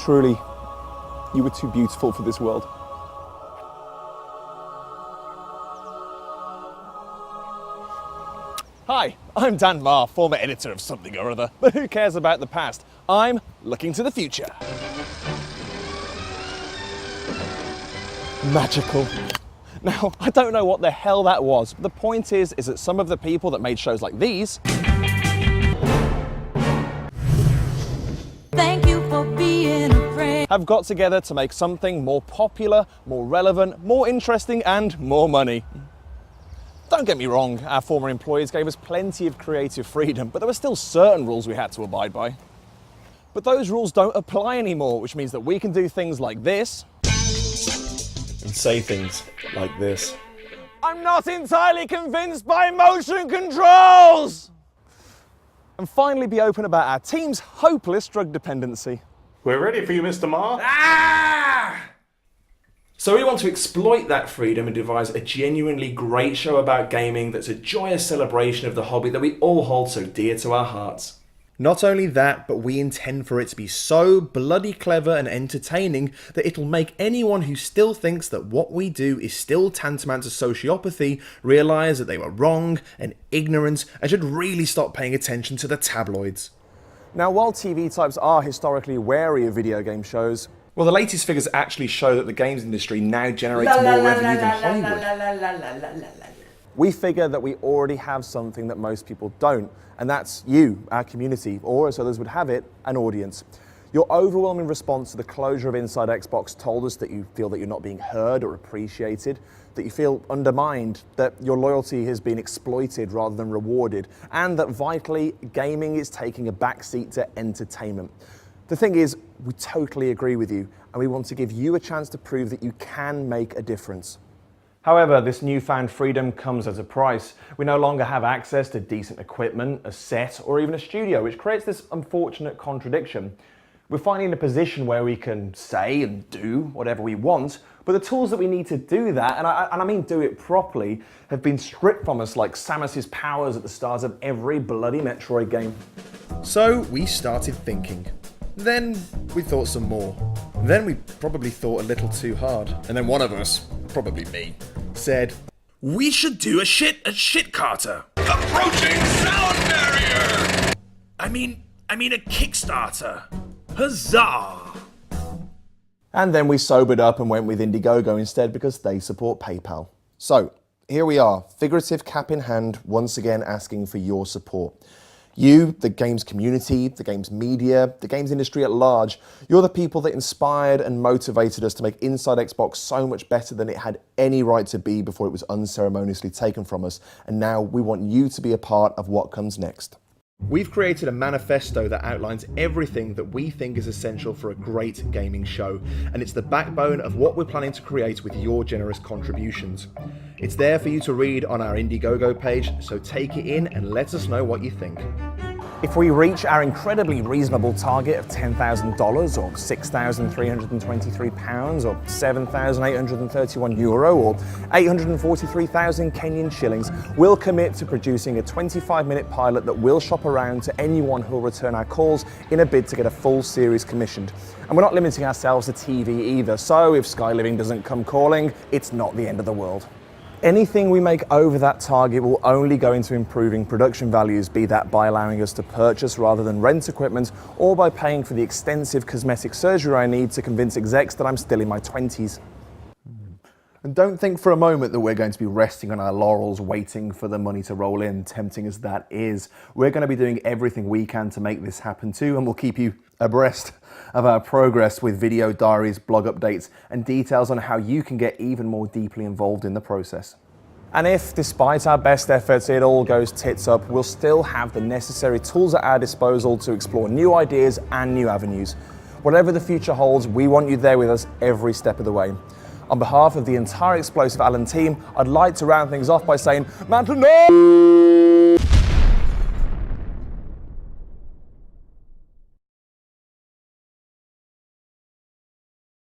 truly, you were too beautiful for this world. Hi, I'm Dan Marr, former editor of something or other, but who cares about the past? I'm looking to the future. Magical. Now, I don't know what the hell that was, but the point is that some of the people that made shows like these Thank you for being a friend. have got together to make something more popular, more relevant, more interesting, and more money. Don't get me wrong, our former employees gave us plenty of creative freedom, but there were still certain rules we had to abide by. But those rules don't apply anymore, which means that we can do things like this. And say things like this. I'm not entirely convinced by motion controls! And finally be open about our team's hopeless drug dependency. We're ready for you, Mr. Marr. So we want to exploit that freedom and devise a genuinely great show about gaming that's a joyous celebration of the hobby that we all hold so dear to our hearts. Not only that, but we intend for it to be so bloody clever and entertaining that it'll make anyone who still thinks that what we do is still tantamount to sociopathy realise that they were wrong and ignorant and should really stop paying attention to the tabloids. Now, while TV types are historically wary of video game shows, well, the latest figures actually show that the games industry now generates more revenue than Hollywood. we figure that we already have something that most people don't, and that's you, our community, or as others would have it, an audience. Your overwhelming response to the closure of Inside Xbox told us that you feel that you're not being heard or appreciated, that you feel undermined, that your loyalty has been exploited rather than rewarded, and that vitally, gaming is taking a backseat to entertainment. The thing is, we totally agree with you, and we want to give you a chance to prove that you can make a difference. However, this newfound freedom comes at a price. We no longer have access to decent equipment, a set, or even a studio, which creates this unfortunate contradiction. We're finally in a position where we can say and do whatever we want, but the tools that we need to do that, and I mean do it properly, have been stripped from us like Samus's powers at the start of every bloody Metroid game. So we started thinking. Then we thought some more. Then we probably thought a little too hard. And then one of us, probably me, said, "We should do a shit carter. Approaching sound barrier! I mean a Kickstarter. Huzzah!" And then we sobered up and went with Indiegogo instead because they support PayPal. So, here we are, figurative cap in hand, once again asking for your support. You, the games community, the games media, the games industry at large, you're the people that inspired and motivated us to make Inside Xbox so much better than it had any right to be before it was unceremoniously taken from us. And now we want you to be a part of what comes next. We've created a manifesto that outlines everything that we think is essential for a great gaming show, and it's the backbone of what we're planning to create with your generous contributions. It's there for you to read on our Indiegogo page, so take it in and let us know what you think. If we reach our incredibly reasonable target of $10,000 or £6,323 or €7,831 or 843,000 Kenyan shillings, we'll commit to producing a 25-minute pilot that will shop around to anyone who will return our calls in a bid to get a full series commissioned. And we're not limiting ourselves to TV either, so if Sky Living doesn't come calling, it's not the end of the world. Anything we make over that target will only go into improving production values, be that by allowing us to purchase rather than rent equipment, or by paying for the extensive cosmetic surgery I need to convince execs that I'm still in my 20s. And don't think for a moment that we're going to be resting on our laurels waiting for the money to roll in, tempting as that is. We're going to be doing everything we can to make this happen too, and we'll keep you abreast of our progress with video diaries, blog updates, and details on how you can get even more deeply involved in the process. And if, despite our best efforts, it all goes tits up, we'll still have the necessary tools at our disposal to explore new ideas and new avenues. Whatever the future holds, we want you there with us every step of the way. On behalf of the entire Explosive Allen team, I'd like to round things off by saying, Mantle, no!